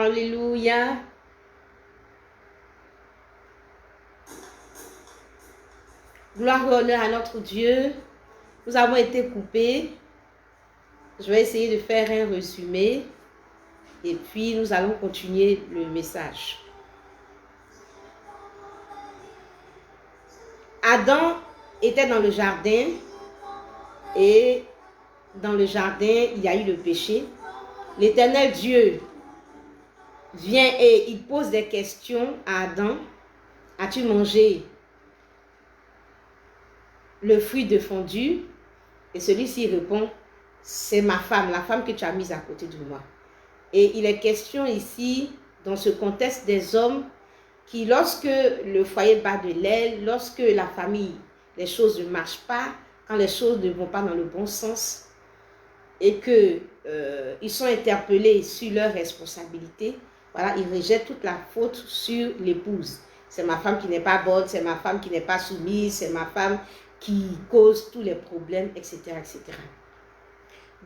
Alléluia. Gloire et honneur à notre Dieu. Nous avons été coupés. Je vais essayer de faire un résumé. Et puis, nous allons continuer le message. Adam était dans le jardin. Et dans le jardin, il y a eu le péché. L'Éternel Dieu vient et il pose des questions à Adam. As-tu mangé le fruit défendu? Et celui-ci répond, c'est ma femme, la femme que tu as mise à côté de moi. Et il est question ici, dans ce contexte des hommes, qui lorsque le foyer bat de l'aile, lorsque la famille, les choses ne marchent pas, quand les choses ne vont pas dans le bon sens, et qu'ils sont interpellés sur leurs responsabilités, voilà, ils rejettent toute la faute sur l'épouse. C'est ma femme qui n'est pas bonne, c'est ma femme qui n'est pas soumise, c'est ma femme qui cause tous les problèmes, etc., etc.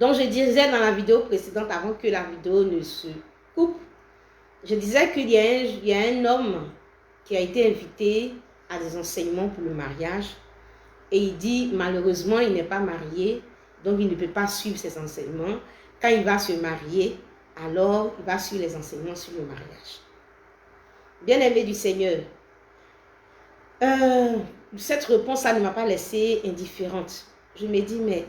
Donc, je disais dans la vidéo précédente, avant que la vidéo ne se coupe, je disais qu'il y a un homme qui a été invité à des enseignements pour le mariage et il dit, malheureusement, il n'est pas marié, donc il ne peut pas suivre ces enseignements. Quand il va se marier, alors il va suivre les enseignements sur le mariage. Bien-aimé du Seigneur, cette réponse, ça ne m'a pas laissée indifférente. Je me dis, mais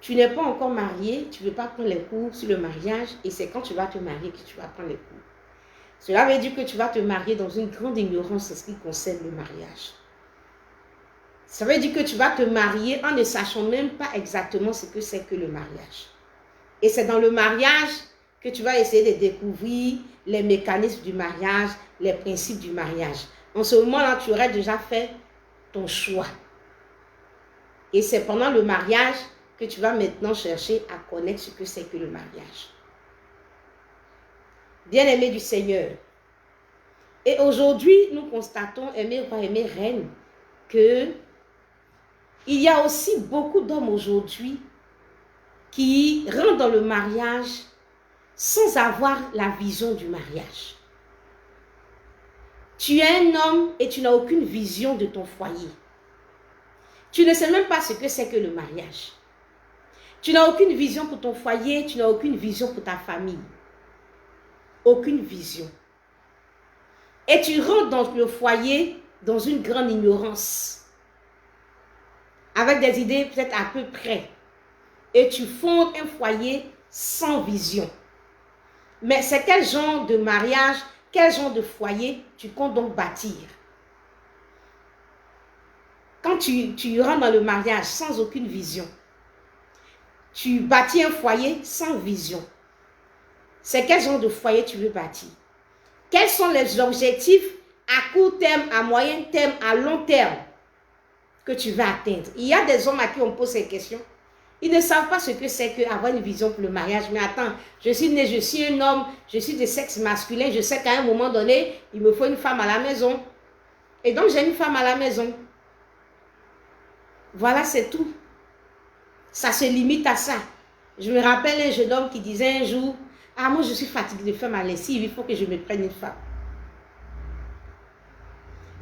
tu n'es pas encore marié, tu ne veux pas prendre les cours sur le mariage et c'est quand tu vas te marier que tu vas prendre les cours. Cela veut dire que tu vas te marier dans une grande ignorance en ce qui concerne le mariage. Ça veut dire que tu vas te marier en ne sachant même pas exactement ce que c'est que le mariage. Et c'est dans le mariage que tu vas essayer de découvrir les mécanismes du mariage, les principes du mariage. En ce moment-là, tu aurais déjà fait ton choix. Et c'est pendant le mariage que tu vas maintenant chercher à connaître ce que c'est que le mariage. Bien-aimé du Seigneur. Et aujourd'hui, nous constatons, aimés rois, aimés reines, que il y a aussi beaucoup d'hommes aujourd'hui qui rentrent dans le mariage sans avoir la vision du mariage. Tu es un homme et tu n'as aucune vision de ton foyer. Tu ne sais même pas ce que c'est que le mariage. Tu n'as aucune vision pour ton foyer, tu n'as aucune vision pour ta famille. Aucune vision. Et tu rentres dans le foyer dans une grande ignorance. Avec des idées peut-être à peu près. Et tu fondes un foyer sans vision. Mais c'est quel genre de mariage, quel genre de foyer tu comptes donc bâtir? Quand tu rentres dans le mariage sans aucune vision, tu bâtis un foyer sans vision. C'est quel genre de foyer tu veux bâtir? Quels sont les objectifs à court terme, à moyen terme, à long terme que tu vas atteindre? Il y a des hommes à qui on pose ces questions. Ils ne savent pas ce que c'est qu'avoir une vision pour le mariage. Mais attends, je suis né, je suis un homme, je suis de sexe masculin, je sais qu'à un moment donné, il me faut une femme à la maison. Et donc, j'ai une femme à la maison. Voilà, c'est tout. Ça se limite à ça. Je me rappelle un jeune homme qui disait un jour, « Ah, moi, je suis fatigué de faire ma lessive, il faut que je me prenne une femme. »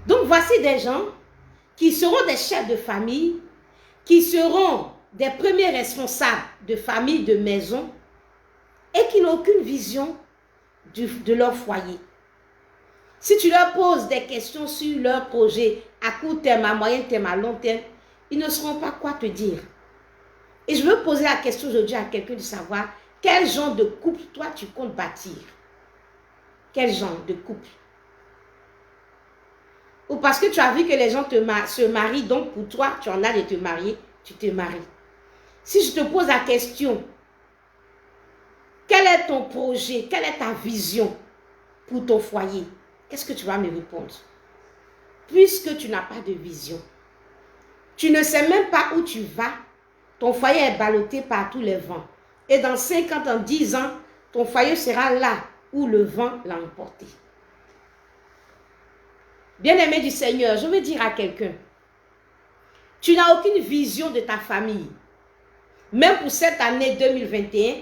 Donc, voici des gens qui seront des chefs de famille, qui seront des premiers responsables de famille, de maison, et qui n'ont aucune vision de leur foyer. Si tu leur poses des questions sur leur projet à court terme, à moyen terme, à long terme, ils ne sauront pas quoi te dire. Et je veux poser la question aujourd'hui à quelqu'un de savoir quel genre de couple toi tu comptes bâtir. Quel genre de couple? Ou parce que tu as vu que les gens se marient, donc pour toi, tu en as de te marier, tu te maries. Si je te pose la question, quel est ton projet, quelle est ta vision pour ton foyer? Qu'est-ce que tu vas me répondre? Puisque tu n'as pas de vision, tu ne sais même pas où tu vas, ton foyer est ballotté par tous les vents. Et dans 50 ans, 10 ans, ton foyer sera là où le vent l'a emporté. Bien-aimé du Seigneur, je veux dire à quelqu'un, tu n'as aucune vision de ta famille. Même pour cette année 2021,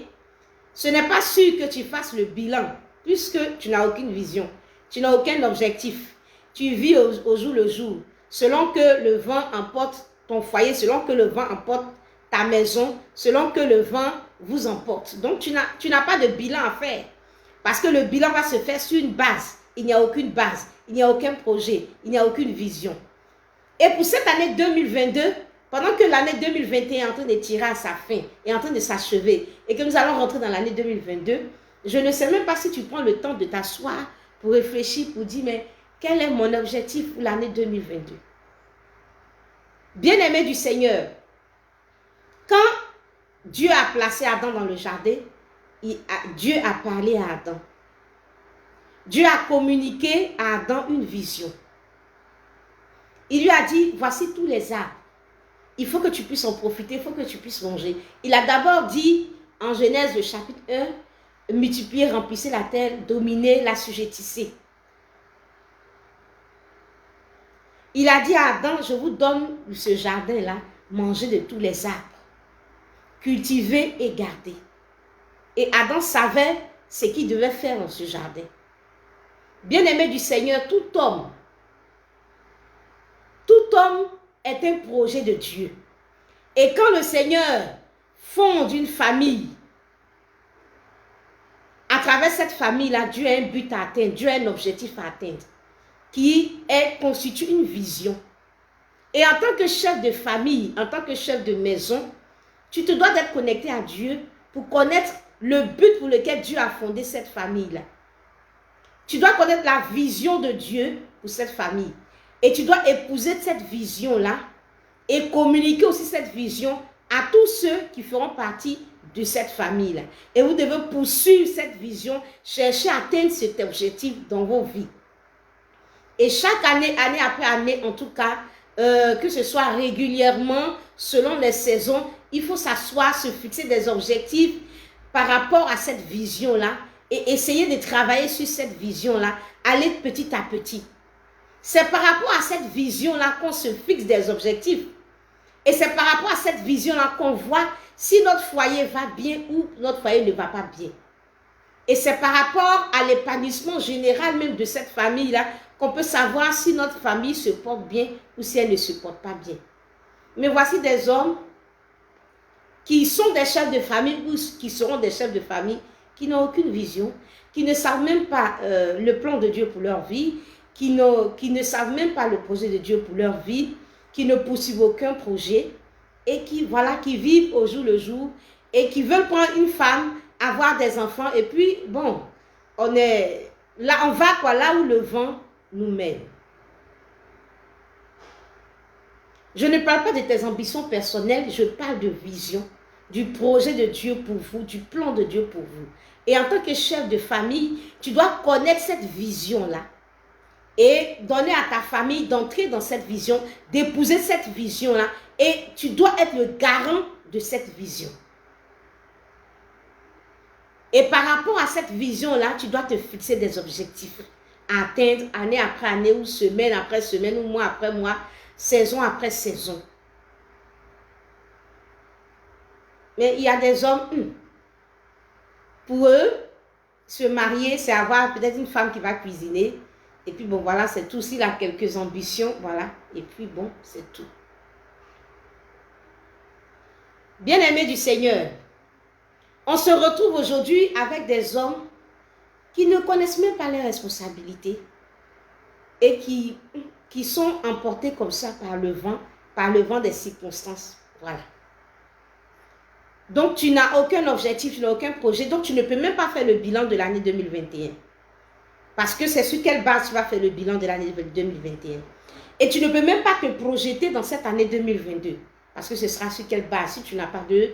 ce n'est pas sûr que tu fasses le bilan, puisque tu n'as aucune vision, tu n'as aucun objectif. Tu vis au jour le jour, selon que le vent emporte ton foyer, selon que le vent emporte ta maison, selon que le vent vous emporte. Donc, tu n'as pas de bilan à faire, parce que le bilan va se faire sur une base. Il n'y a aucune base, il n'y a aucun projet, il n'y a aucune vision. Et pour cette année 2022, pendant que l'année 2021 est en train de tirer à sa fin, est en train de s'achever, et que nous allons rentrer dans l'année 2022, je ne sais même pas si tu prends le temps de t'asseoir pour réfléchir, pour dire, mais quel est mon objectif pour l'année 2022? Bien-aimé du Seigneur, quand Dieu a placé Adam dans le jardin, Dieu a parlé à Adam. Dieu a communiqué à Adam une vision. Il lui a dit, voici tous les arbres. Il faut que tu puisses en profiter, il faut que tu puisses manger. Il a d'abord dit, en Genèse, le chapitre 1, multipliez, remplissez la terre, dominez, l'assujettissez. Il a dit à Adam, je vous donne ce jardin-là, mangez de tous les arbres, cultivez et gardez. Et Adam savait ce qu'il devait faire dans ce jardin. Bien-aimé du Seigneur, tout homme est un projet de Dieu. Et quand le Seigneur fonde une famille, à travers cette famille-là, Dieu a un but à atteindre, Dieu a un objectif à atteindre, qui constitue une vision. Et en tant que chef de famille, en tant que chef de maison, tu te dois d'être connecté à Dieu pour connaître le but pour lequel Dieu a fondé cette famille-là. Tu dois connaître la vision de Dieu pour cette famille. Et tu dois épouser cette vision-là et communiquer aussi cette vision à tous ceux qui feront partie de cette famille-là. Et vous devez poursuivre cette vision, chercher à atteindre cet objectif dans vos vies. Et chaque année, année après année, en tout cas, que ce soit régulièrement, selon les saisons, il faut s'asseoir, se fixer des objectifs par rapport à cette vision-là et essayer de travailler sur cette vision-là, aller petit à petit. C'est par rapport à cette vision-là qu'on se fixe des objectifs. Et c'est par rapport à cette vision-là qu'on voit si notre foyer va bien ou notre foyer ne va pas bien. Et c'est par rapport à l'épanouissement général même de cette famille-là qu'on peut savoir si notre famille se porte bien ou si elle ne se porte pas bien. Mais voici des hommes qui sont des chefs de famille ou qui seront des chefs de famille qui n'ont aucune vision, qui ne savent même pas le plan de Dieu pour leur vie, qui ne savent même pas le projet de Dieu pour leur vie, qui ne poursuivent aucun projet et qui vivent au jour le jour et qui veulent prendre une femme, avoir des enfants et puis bon, on va là où le vent nous mène. Je ne parle pas de tes ambitions personnelles, je parle de vision, du projet de Dieu pour vous, du plan de Dieu pour vous. Et en tant que chef de famille, tu dois connaître cette vision-là et donner à ta famille d'entrer dans cette vision, d'épouser cette vision-là et tu dois être le garant de cette vision. Et par rapport à cette vision-là, tu dois te fixer des objectifs à atteindre année après année ou semaine après semaine ou mois après mois, saison après saison. Mais il y a des hommes, pour eux, se marier, c'est avoir peut-être une femme qui va cuisiner. Et puis bon, voilà, c'est tout. S'il a quelques ambitions, voilà. Et puis bon, c'est tout. Bien-aimés du Seigneur, on se retrouve aujourd'hui avec des hommes qui ne connaissent même pas leurs responsabilités et qui sont emportés comme ça par le vent des circonstances. Voilà. Donc, tu n'as aucun objectif, tu n'as aucun projet, donc tu ne peux même pas faire le bilan de l'année 2021. Parce que c'est sur quelle base tu vas faire le bilan de l'année 2021. Et tu ne peux même pas te projeter dans cette année 2022. Parce que ce sera sur quelle base si tu n'as pas de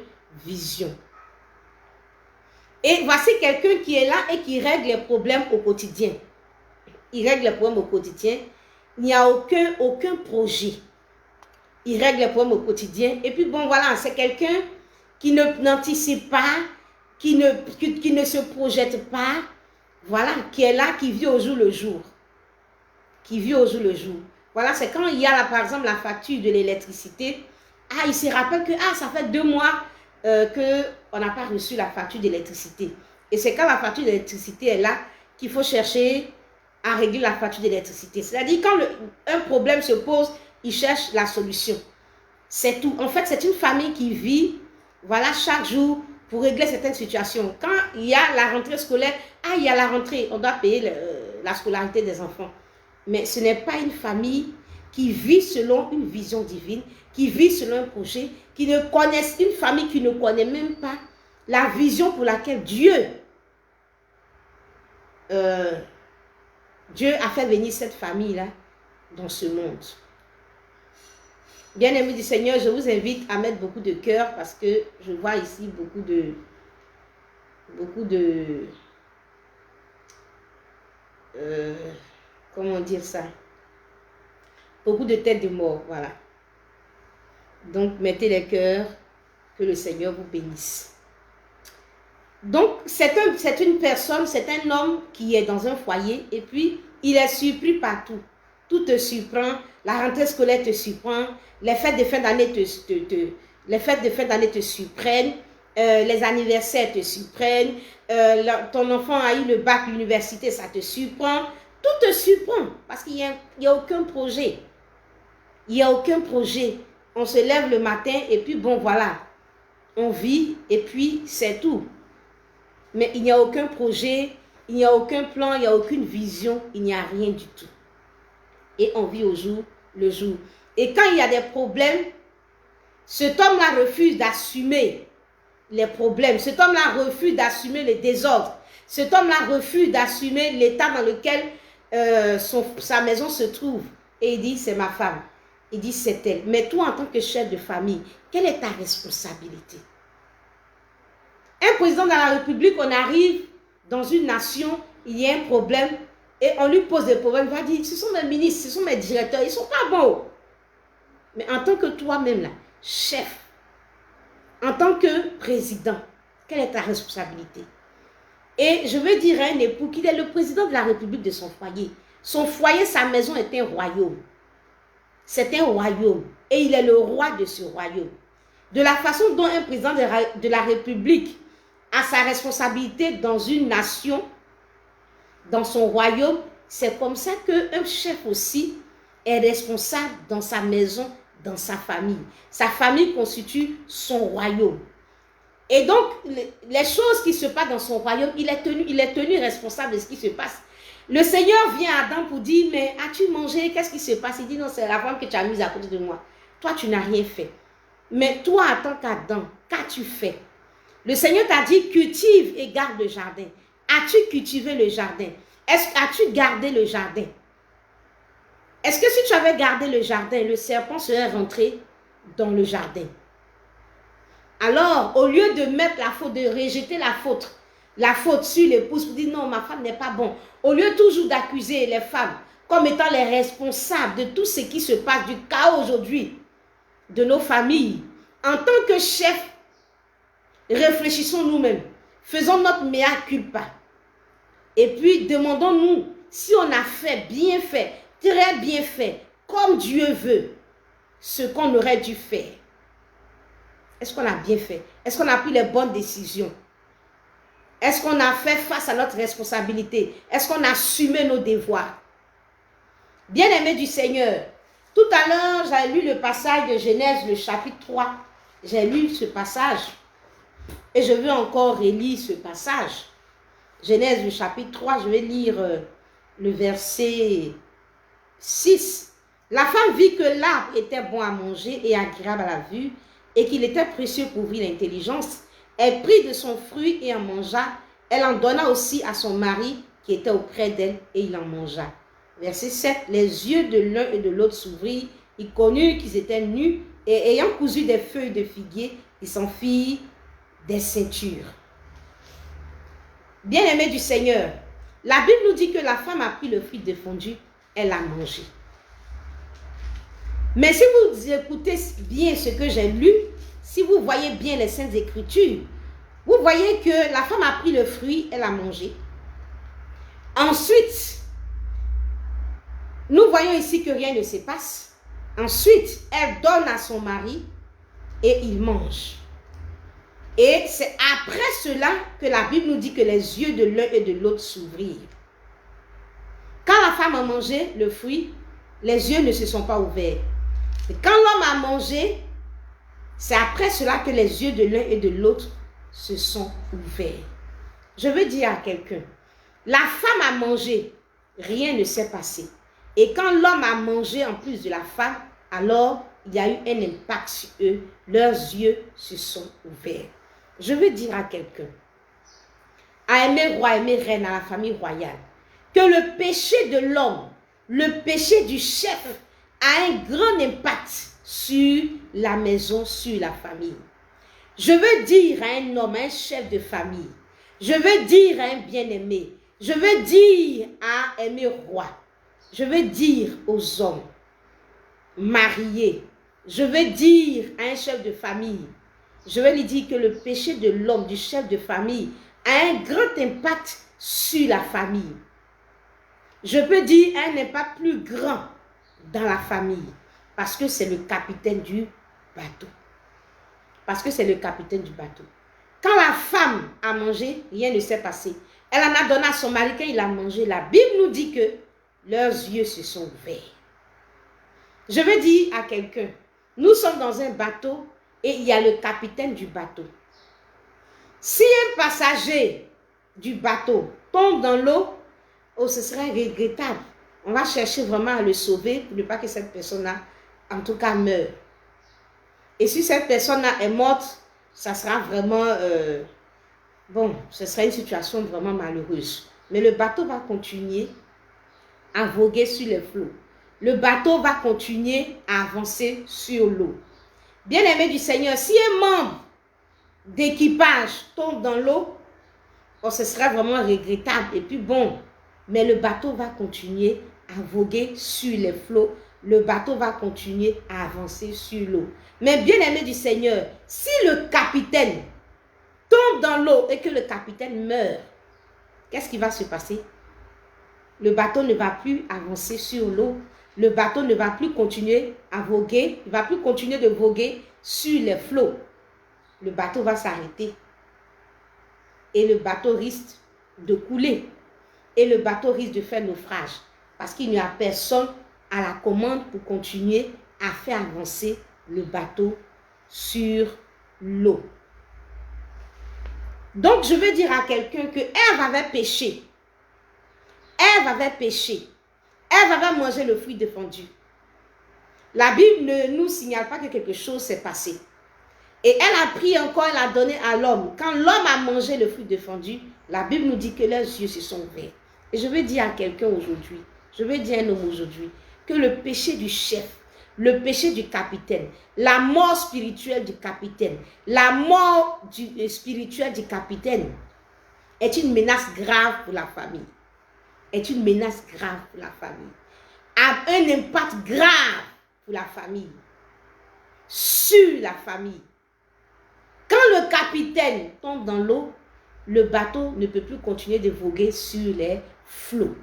vision. Et voici quelqu'un qui est là et qui règle les problèmes au quotidien. Il règle les problèmes au quotidien. Il n'y a aucun projet. Il règle les problèmes au quotidien. Et puis bon, voilà, c'est quelqu'un qui n'anticipe pas, qui ne se projette pas. Voilà, qui est là, qui vit au jour le jour. Qui vit au jour le jour. Voilà, c'est quand il y a là, par exemple, la facture de l'électricité. Ah, il se rappelle que ça fait 2 mois qu'on n'a pas reçu la facture d'électricité. Et c'est quand la facture d'électricité est là qu'il faut chercher à régler la facture d'électricité. C'est-à-dire quand un problème se pose, ils cherchent la solution. C'est tout. En fait, c'est une famille qui vit, voilà, chaque jour pour régler certaines situations. Quand il y a la rentrée scolaire, il y a la rentrée, on doit payer la scolarité des enfants. Mais ce n'est pas une famille qui vit selon une vision divine, qui vit selon un projet, une famille qui ne connaît même pas la vision pour laquelle Dieu a fait venir cette famille-là dans ce monde. Bien-aimés du Seigneur, je vous invite à mettre beaucoup de cœur parce que je vois ici beaucoup de comment dire ça? Beaucoup de têtes de mort, voilà. Donc, mettez les cœurs, que le Seigneur vous bénisse. Donc, c'est une personne, c'est un homme qui est dans un foyer et puis il est surpris partout. Tout te surprend, la rentrée scolaire te surprend, les fêtes de fin d'année te surprennent, les anniversaires te surprennent, ton enfant a eu le bac, l'université, ça te surprend. Tout te surprend parce qu'il n'y a aucun projet. Il n'y a aucun projet. On se lève le matin et puis bon, voilà, on vit et puis c'est tout. Mais il n'y a aucun projet, il n'y a aucun plan, il n'y a aucune vision, il n'y a rien du tout. Et on vit au jour le jour. Et quand il y a des problèmes, cet homme-là refuse d'assumer les problèmes. Cet homme-là refuse d'assumer les désordres. Cet homme-là refuse d'assumer l'état dans lequel sa maison se trouve. Et il dit, c'est ma femme. Il dit, c'est elle. Mais toi, en tant que chef de famille, quelle est ta responsabilité? Un président de la République, on arrive dans une nation, il y a un problème, et on lui pose des problèmes, il va dire, ce sont mes ministres, ce sont mes directeurs, ils ne sont pas bons. Mais en tant que toi-même, là, chef, en tant que président, quelle est ta responsabilité? Et je veux dire à un époux qu'il est le président de la République de son foyer. Son foyer, sa maison est un royaume. C'est un royaume. Et il est le roi de ce royaume. De la façon dont un président de la République a sa responsabilité dans une nation, dans son royaume, c'est comme ça qu'un chef aussi est responsable dans sa maison, dans sa famille. Sa famille constitue son royaume. Et donc, les choses qui se passent dans son royaume, il est tenu responsable de ce qui se passe. Le Seigneur vient à Adam pour dire, mais as-tu mangé? Qu'est-ce qui se passe? Il dit, non, c'est la femme que tu as mise à côté de moi. Toi, tu n'as rien fait. Mais toi, en tant qu'Adam, qu'as-tu fait? Le Seigneur t'a dit, cultive et garde le jardin. As-tu cultivé le jardin? As-tu gardé le jardin? Est-ce que si tu avais gardé le jardin, le serpent serait rentré dans le jardin? Alors, au lieu de mettre la faute, de rejeter la faute sur l'épouse pour dire non, ma femme n'est pas bonne, au lieu toujours d'accuser les femmes comme étant les responsables de tout ce qui se passe, du chaos aujourd'hui de nos familles, en tant que chef, réfléchissons nous-mêmes, faisons notre mea culpa. Et puis, demandons-nous si on a fait, très bien fait, comme Dieu veut, ce qu'on aurait dû faire. Est-ce qu'on a bien fait? Est-ce qu'on a pris les bonnes décisions? Est-ce qu'on a fait face à notre responsabilité? Est-ce qu'on a assumé nos devoirs? Bien-aimés du Seigneur, tout à l'heure, j'ai lu le passage de Genèse, le chapitre 3. J'ai lu ce passage et je veux encore relire ce passage. Genèse, le chapitre 3, je vais lire le verset 6. La femme vit que l'arbre était bon à manger et agréable à la vue et qu'il était précieux pour ouvrir l'intelligence. Elle prit de son fruit et en mangea. Elle en donna aussi à son mari qui était auprès d'elle et il en mangea. Verset 7. Les yeux de l'un et de l'autre s'ouvrirent. Ils connurent qu'ils étaient nus et ayant cousu des feuilles de figuier, ils s'en firent des ceintures. Bien-aimés du Seigneur, la Bible nous dit que la femme a pris le fruit défendu, elle a mangé. Mais si vous écoutez bien ce que j'ai lu, si vous voyez bien les Saintes Écritures, vous voyez que la femme a pris le fruit, elle a mangé. Ensuite, nous voyons ici que rien ne se passe. Ensuite, elle donne à son mari et il mange. Et c'est après cela que la Bible nous dit que les yeux de l'un et de l'autre s'ouvrirent. Quand la femme a mangé le fruit, les yeux ne se sont pas ouverts. Et quand l'homme a mangé, c'est après cela que les yeux de l'un et de l'autre se sont ouverts. Je veux dire à quelqu'un, la femme a mangé, rien ne s'est passé. Et quand l'homme a mangé en plus de la femme, alors il y a eu un impact sur eux, leurs yeux se sont ouverts. Je veux dire à quelqu'un, à aimer roi, aimer reine, à la famille royale, que le péché de l'homme, le péché du chef a un grand impact sur la maison, sur la famille. Je veux dire à un homme, à un chef de famille, je veux dire à un bien-aimé, je veux dire à aimer roi, je veux dire aux hommes mariés, je veux dire à un chef de famille, je veux lui dire que le péché de l'homme, du chef de famille, a un grand impact sur la famille. Je peux dire un impact plus grand dans la famille, parce que c'est le capitaine du bateau. Parce que c'est le capitaine du bateau. Quand la femme a mangé, rien ne s'est passé. Elle en a donné à son mari quand il a mangé. La Bible nous dit que leurs yeux se sont ouverts. Je veux dire à quelqu'un, nous sommes dans un bateau et il y a le capitaine du bateau. Si un passager du bateau tombe dans l'eau, oh, ce serait regrettable. On va chercher vraiment à le sauver pour ne pas que cette personne-là, en tout cas, meure. Et si cette personne-là est morte, ça sera vraiment, bon, ce serait une situation vraiment malheureuse. Mais le bateau va continuer à voguer sur les flots. Le bateau va continuer à avancer sur l'eau. Bien-aimé du Seigneur, si un membre d'équipage tombe dans l'eau, oh, ce serait vraiment regrettable. Et puis bon, mais le bateau va continuer à voguer sur les flots. Le bateau va continuer à avancer sur l'eau. Mais bien-aimé du Seigneur, si le capitaine tombe dans l'eau et que le capitaine meurt, qu'est-ce qui va se passer? Le bateau ne va plus avancer sur l'eau. Le bateau ne va plus continuer à voguer. Il ne va plus continuer de voguer sur les flots. Le bateau va s'arrêter. Et le bateau risque de couler. Et le bateau risque de faire naufrage. Parce qu'il n'y a personne à la commande pour continuer à faire avancer le bateau sur l'eau. Donc, je veux dire à quelqu'un que Ève avait péché. Ève avait péché. Ève avait mangé le fruit défendu. La Bible ne nous signale pas que quelque chose s'est passé. Et elle a pris encore, elle a donné à l'homme. Quand l'homme a mangé le fruit défendu, la Bible nous dit que leurs yeux se sont ouverts. Et je veux dire à quelqu'un aujourd'hui, je veux dire à un homme aujourd'hui, que le péché du chef, le péché du capitaine, la mort spirituelle du capitaine, la mort spirituelle du capitaine est une menace grave pour la famille. Est une menace grave pour la famille. A un impact grave pour la famille. Sur la famille. Quand le capitaine tombe dans l'eau, le bateau ne peut plus continuer de voguer sur les flots.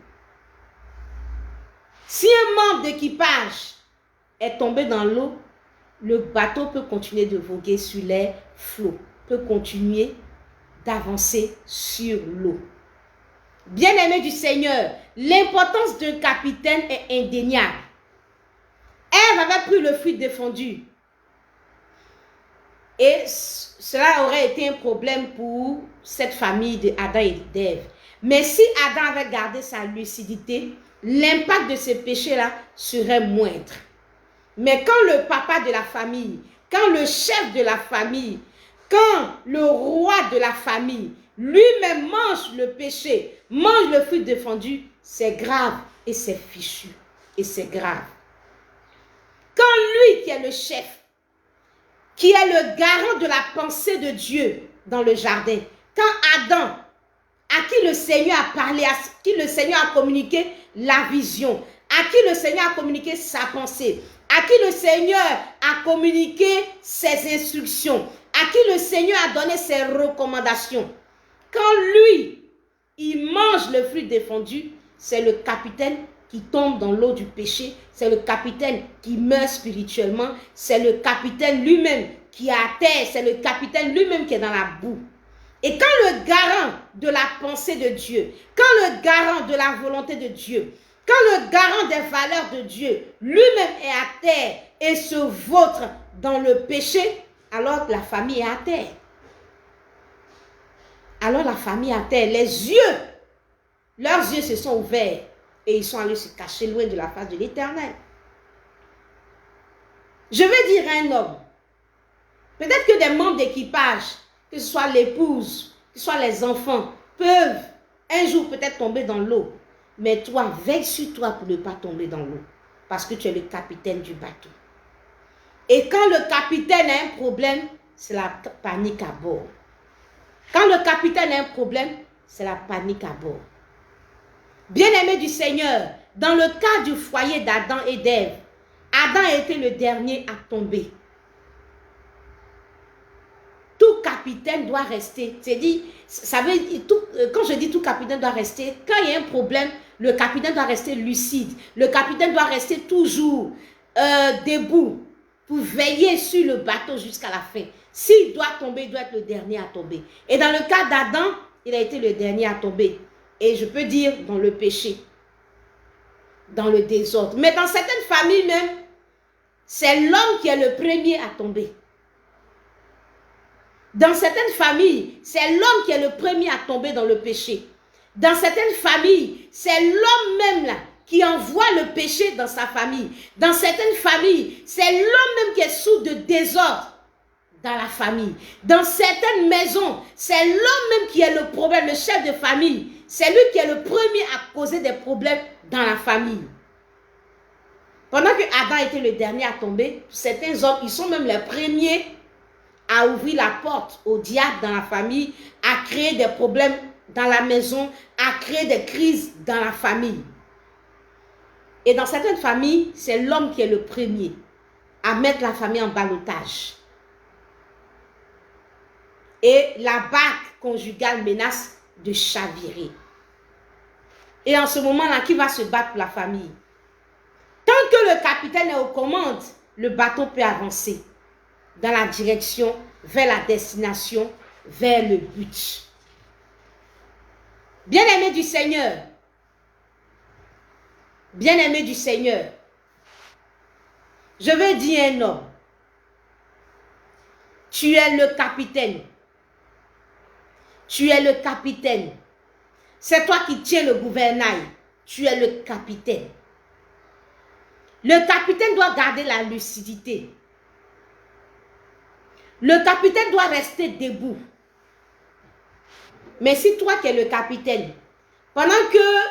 Si un membre d'équipage est tombé dans l'eau, le bateau peut continuer de voguer sur les flots, peut continuer d'avancer sur l'eau. Bien-aimé du Seigneur, l'importance d'un capitaine est indéniable. Ève avait pris le fruit défendu. Et cela aurait été un problème pour cette famille d'Adam et d'Ève. Mais si Adam avait gardé sa lucidité, l'impact de ce péché-là serait moindre. Mais quand le papa de la famille, quand le chef de la famille, quand le roi de la famille, lui-même mange le péché, mange le fruit défendu, c'est grave et c'est fichu. Et c'est grave. Quand lui qui est le chef, qui est le garant de la pensée de Dieu dans le jardin, quand Adam, à qui le Seigneur a parlé, à qui le Seigneur a communiqué la vision, à qui le Seigneur a communiqué sa pensée, à qui le Seigneur a communiqué ses instructions, à qui le Seigneur a donné ses recommandations. Quand lui, il mange le fruit défendu, c'est le capitaine qui tombe dans l'eau du péché, c'est le capitaine qui meurt spirituellement, c'est le capitaine lui-même qui est à terre, c'est le capitaine lui-même qui est dans la boue. Et quand le garant de la pensée de Dieu, quand le garant de la volonté de Dieu, quand le garant des valeurs de Dieu lui-même est à terre et se vautre dans le péché, alors la famille est à terre. Alors la famille est à terre. Leurs yeux se sont ouverts et ils sont allés se cacher loin de la face de l'Éternel. Je vais dire à un homme, peut-être que des membres d'équipage, que ce soit l'épouse, que ce soit les enfants, peuvent un jour peut-être tomber dans l'eau. Mais toi, veille sur toi pour ne pas tomber dans l'eau. Parce que tu es le capitaine du bateau. Et quand le capitaine a un problème, c'est la panique à bord. Quand le capitaine a un problème, c'est la panique à bord. Bien-aimé du Seigneur, dans le cas du foyer d'Adam et d'Ève, Adam a été le dernier à tomber. Tout capitaine doit rester. Quand je dis tout capitaine doit rester, quand il y a un problème, le capitaine doit rester lucide. Le capitaine doit rester toujours debout pour veiller sur le bateau jusqu'à la fin. S'il doit tomber, il doit être le dernier à tomber. Et dans le cas d'Adam, il a été le dernier à tomber. Et je peux dire dans le péché, dans le désordre. Mais dans certaines familles même, c'est l'homme qui est le premier à tomber. Dans certaines familles, c'est l'homme qui est le premier à tomber dans le péché. Dans certaines familles, c'est l'homme même là qui envoie le péché dans sa famille. Dans certaines familles, c'est l'homme même qui est sous de désordre dans la famille. Dans certaines maisons, c'est l'homme même qui est le problème, le chef de famille. C'est lui qui est le premier à causer des problèmes dans la famille. Pendant que Adam était le dernier à tomber, certains hommes, ils sont même les premiers à ouvrir la porte au diable dans la famille, à créer des problèmes dans la maison, à créer des crises dans la famille. Et dans certaines familles, c'est l'homme qui est le premier à mettre la famille en ballottage. Et la barque conjugale menace de chavirer. Et en ce moment-là, qui va se battre pour la famille? Tant que le capitaine est aux commandes, le bateau peut avancer dans la direction, vers la destination, vers le but. Bien-aimé du Seigneur, bien-aimé du Seigneur, je veux dire à un homme, tu es le capitaine. Tu es le capitaine. C'est toi qui tiens le gouvernail. Tu es le capitaine. Le capitaine doit garder la lucidité. Le capitaine doit rester debout. Mais si toi qui es le capitaine, pendant que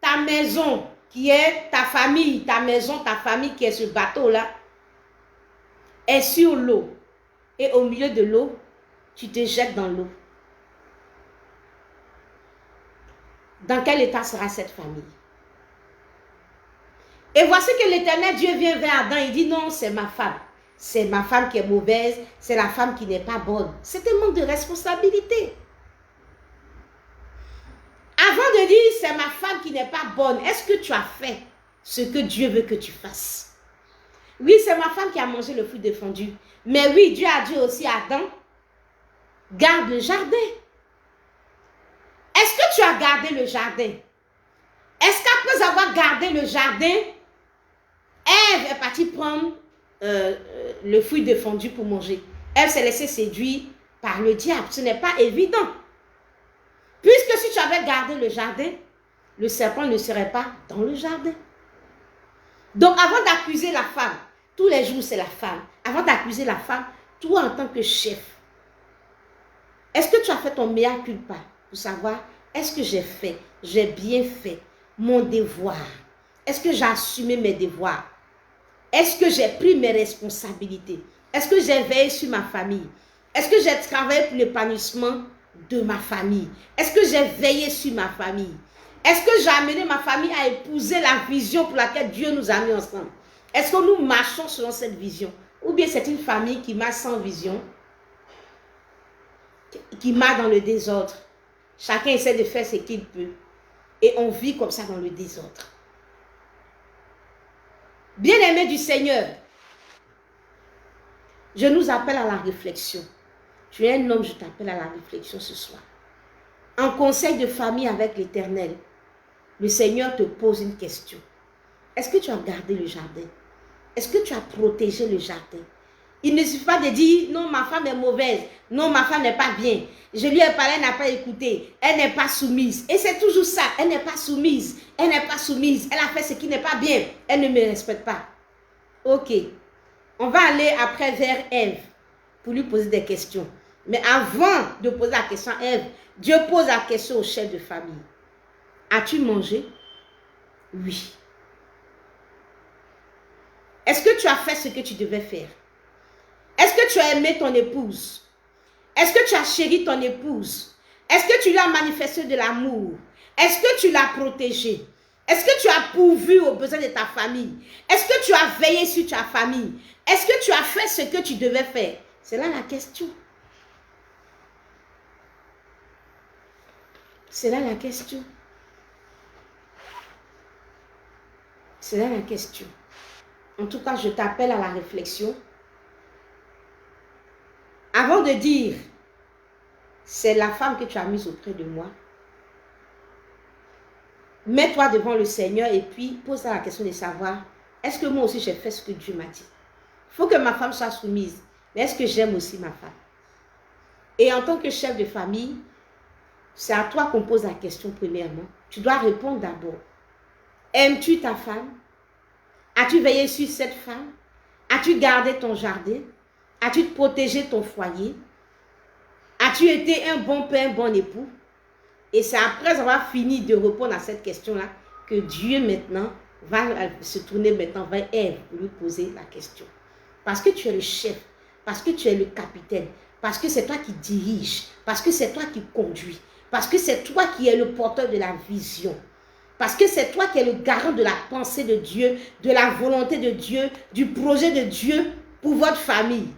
ta maison, qui est ta famille, ta maison, ta famille qui est ce bateau-là, est sur l'eau, et au milieu de l'eau, tu te jettes dans l'eau. Dans quel état sera cette famille? Et voici que l'Éternel Dieu vient vers Adam, il dit non, c'est ma femme. C'est ma femme qui est mauvaise, c'est la femme qui n'est pas bonne. C'est un manque de responsabilité. Avant de dire c'est ma femme qui n'est pas bonne, est-ce que tu as fait ce que Dieu veut que tu fasses? Oui, c'est ma femme qui a mangé le fruit défendu. Mais oui, Dieu a dit aussi à Adam, garde le jardin. Est-ce que tu as gardé le jardin? Est-ce qu'après avoir gardé le jardin, Ève est partie prendre le fruit défendu pour manger? Elle s'est laissée séduire par le diable. Ce n'est pas évident. Puisque si tu avais gardé le jardin, le serpent ne serait pas dans le jardin. Donc avant d'accuser la femme, tous les jours c'est la femme. Avant d'accuser la femme, toi en tant que chef, est-ce que tu as fait ton mea culpa pour savoir, est-ce que j'ai bien fait mon devoir? Est-ce que j'ai assumé mes devoirs? Est-ce que j'ai pris mes responsabilités? Est-ce que j'ai veillé sur ma famille? Est-ce que j'ai travaillé pour l'épanouissement de ma famille? Est-ce que j'ai veillé sur ma famille? Est-ce que j'ai amené ma famille à épouser la vision pour laquelle Dieu nous a mis ensemble? Est-ce que nous marchons selon cette vision? Ou bien c'est une famille qui marche sans vision, qui marche dans le désordre? Chacun essaie de faire ce qu'il peut. Et on vit comme ça dans le désordre. Bien-aimé du Seigneur, Je nous appelle à la réflexion. Tu es un homme, je t'appelle à la réflexion ce soir. En conseil de famille avec l'Éternel, le Seigneur te pose une question. Est-ce que tu as gardé le jardin? Est-ce que tu as protégé le jardin? Il ne suffit pas de dire, non, ma femme est mauvaise, non, ma femme n'est pas bien. Je lui ai parlé, elle n'a pas écouté, elle n'est pas soumise. Et c'est toujours ça, elle n'est pas soumise, elle n'est pas soumise, elle a fait ce qui n'est pas bien, elle ne me respecte pas. Ok, on va aller après vers Ève pour lui poser des questions. Mais avant de poser la question à Ève, Dieu pose la question au chef de famille. As-tu mangé? Oui. Est-ce que tu as fait ce que tu devais faire? Est-ce que tu as aimé ton épouse? Est-ce que tu as chéri ton épouse? Est-ce que tu lui as manifesté de l'amour? Est-ce que tu l'as protégée? Est-ce que tu as pourvu aux besoins de ta famille? Est-ce que tu as veillé sur ta famille? Est-ce que tu as fait ce que tu devais faire? C'est là la question. C'est là la question. C'est là la question. En tout cas, je t'appelle à la réflexion. Avant de dire, c'est la femme que tu as mise auprès de moi, mets-toi devant le Seigneur et puis pose-toi la question de savoir, est-ce que moi aussi j'ai fait ce que Dieu m'a dit? Il faut que ma femme soit soumise, mais est-ce que j'aime aussi ma femme? Et en tant que chef de famille, c'est à toi qu'on pose la question premièrement. Tu dois répondre d'abord. Aimes-tu ta femme? As-tu veillé sur cette femme? As-tu gardé ton jardin? As-tu protégé ton foyer? As-tu été un bon père, un bon époux? Et c'est après avoir fini de répondre à cette question-là que Dieu maintenant va se tourner maintenant vers Ève pour lui poser la question. Parce que tu es le chef, parce que tu es le capitaine, parce que c'est toi qui diriges, parce que c'est toi qui conduis, parce que c'est toi qui es le porteur de la vision, parce que c'est toi qui es le garant de la pensée de Dieu, de la volonté de Dieu, du projet de Dieu pour votre famille.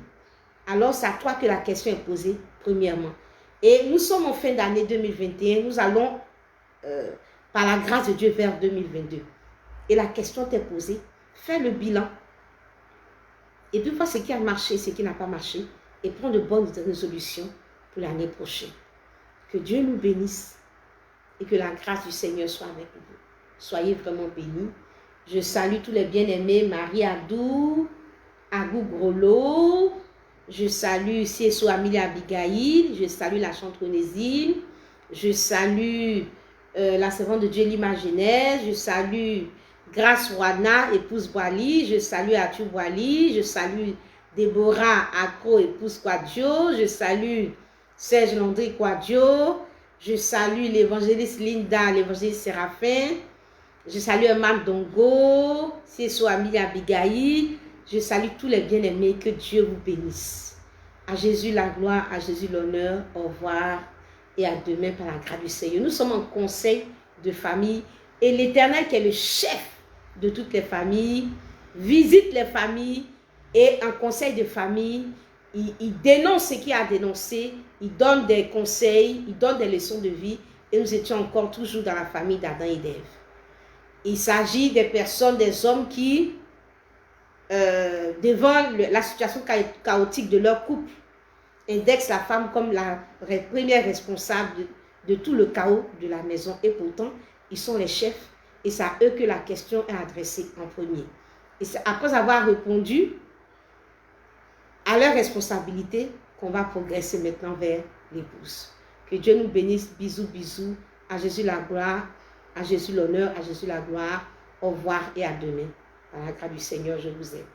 Alors c'est à toi que la question est posée premièrement. Et nous sommes en fin d'année 2021, nous allons par la grâce de Dieu vers 2022. Et la question t'est posée, fais le bilan. Et puis vois ce qui a marché, ce qui n'a pas marché. Et prends de bonnes résolutions pour l'année prochaine. Que Dieu nous bénisse et que la grâce du Seigneur soit avec vous. Soyez vraiment bénis. Je salue tous les bien-aimés, Marie Adou, Agou Grolo. Je salue Sieso Amelia Abigail. Je salue la chante Onésime. Je salue la servante de Dieu Lima Genèse. Je salue Grâce Wana, épouse Boali. Je salue Arthur Boali. Je salue Déborah Akro, épouse Quadio. Je salue Serge Landry Quadio. Je salue l'évangéliste Linda, l'évangéliste Séraphin. Je salue Emma Dongo, Sieso Amelia Abigail. Je salue tous les bien-aimés, que Dieu vous bénisse. À Jésus la gloire, à Jésus l'honneur, au revoir et à demain par la grâce du Seigneur. Nous sommes en conseil de famille et l'Éternel qui est le chef de toutes les familles, visite les familles et en conseil de famille, il dénonce ce qu'il a dénoncé, il donne des conseils, il donne des leçons de vie et nous étions encore toujours dans la famille d'Adam et d'Ève. Il s'agit des personnes, des hommes qui, devant la situation chaotique de leur couple, indexent la femme comme la première responsable de tout le chaos de la maison. Et pourtant, ils sont les chefs et c'est à eux que la question est adressée en premier. Et c'est après avoir répondu à leurs responsabilités qu'on va progresser maintenant vers l'épouse. Que Dieu nous bénisse. Bisous, bisous. À Jésus la gloire, à Jésus l'honneur, à Jésus la gloire. Au revoir et à demain. Par la grâce du Seigneur, je vous aime.